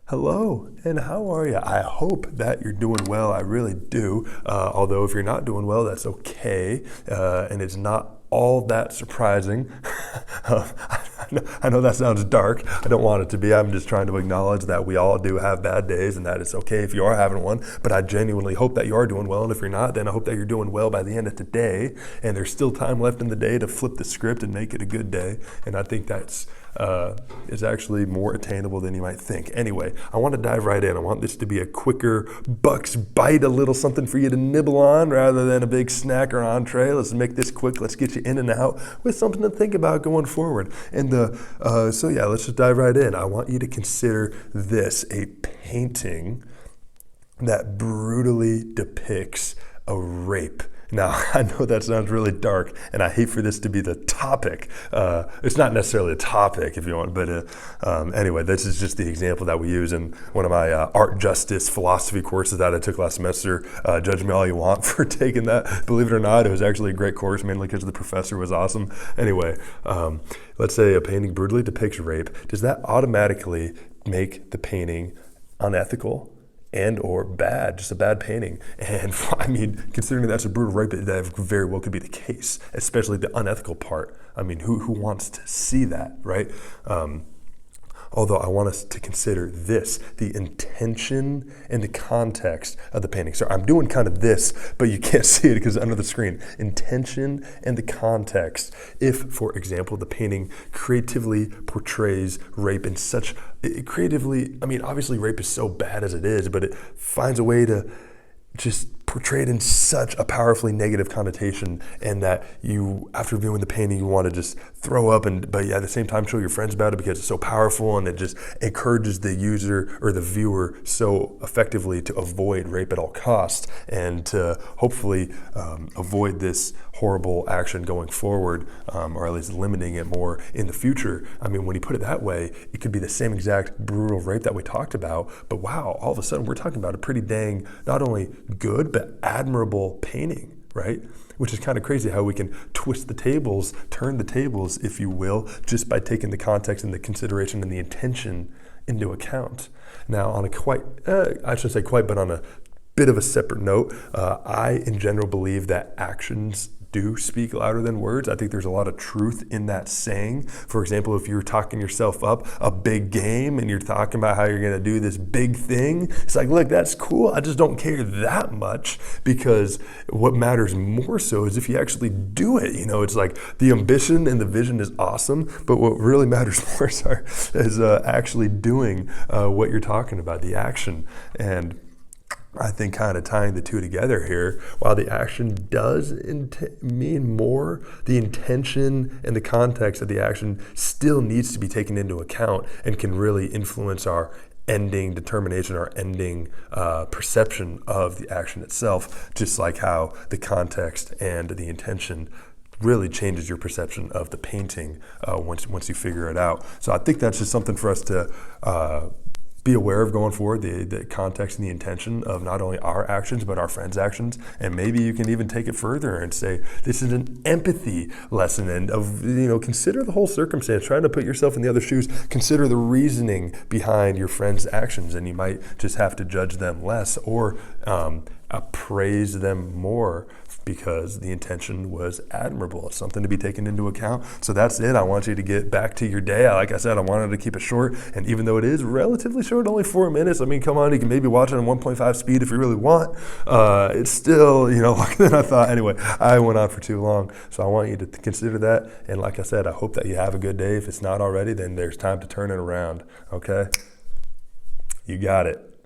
Hello, and how are you? I hope that you're doing well. I really do. Although if you're not doing well, that's okay, and it's not all that surprising. I know that sounds dark. I don't want it to be. I'm just trying to acknowledge that we all do have bad days and that it's okay if you are having one. But I genuinely hope that you are doing well. And if you're not, then I hope that you're doing well by the end of today. And there's still time left in the day to flip the script and make it a good day. And I think that's is actually more attainable than you might think. Anyway, I want to dive right in. I want this to be a quicker Bucks bite, a little something for you to nibble on rather than a big snack or entree. Let's make this quick. Let's get you in and out with something to think about going forward. And let's just dive right in. I want you to consider this a painting that brutally depicts a rape. Now, I know that sounds really dark, and I hate for this to be the topic. It's not necessarily a topic, if you want, but anyway, this is just the example that we use in one of my art justice philosophy courses that I took last semester. Judge me all you want for taking that. Believe it or not, it was actually a great course, mainly because the professor was awesome. Anyway, let's say a painting brutally depicts rape. Does that automatically make the painting unethical and or bad, just a bad painting? And I mean, considering that's a brutal rape, that very well could be the case, especially the unethical part. I mean, who wants to see that, right? Although I want us to consider this, the intention and the context of the painting. So I'm doing kind of this, but you can't see it because it's under the screen. Intention and the context. If, for example, the painting creatively portrays rape in such, I mean, obviously rape is so bad as it is, but it finds a way to just portray it in such a powerfully negative connotation, and that you, after viewing the painting, you want to just throw up, but at the same time show your friends about it because it's so powerful, and it just encourages the user or the viewer so effectively to avoid rape at all costs and to hopefully avoid this horrible action going forward, or at least limiting it more in the future. I mean, when you put it that way, it could be the same exact brutal rape that we talked about, but wow, all of a sudden we're talking about a pretty dang, not only good, but admirable painting, right? Which is kind of crazy how we can twist the tables, turn the tables, if you will, just by taking the context and the consideration and the intention into account. Now, on a but on a bit of a separate note, I, in general, believe that actions do speak louder than words. I think there's a lot of truth in that saying. For example, if you're talking yourself up a big game and you're talking about how you're going to do this big thing, it's like, look, that's cool. I just don't care that much, because what matters more so is if you actually do it. You know, it's like the ambition and the vision is awesome, but what really matters more is actually doing what you're talking about, the action. And I think kind of tying the two together here, while the action does mean more, the intention and the context of the action still needs to be taken into account and can really influence our ending determination, our ending perception of the action itself, just like how the context and the intention really changes your perception of the painting once you figure it out. So I think that's just something for us to be aware of going forward, the context and the intention of not only our actions, but our friends' actions. And maybe you can even take it further and say, this is an empathy lesson, and consider the whole circumstance, trying to put yourself in the other shoes, consider the reasoning behind your friends' actions, and you might just have to judge them less or praise them more because the intention was admirable. It's something to be taken into account. So that's it. I want you to get back to your day. Like I said, I wanted to keep it short, and even though it is relatively short, only 4 minutes, I mean, come on, you can maybe watch it on 1.5 speed if you really want. It's still, longer than I thought. Anyway, I went on for too long, so I want you to consider that. And like I said, I hope that you have a good day. If it's not already, then there's time to turn it around, okay? You got it.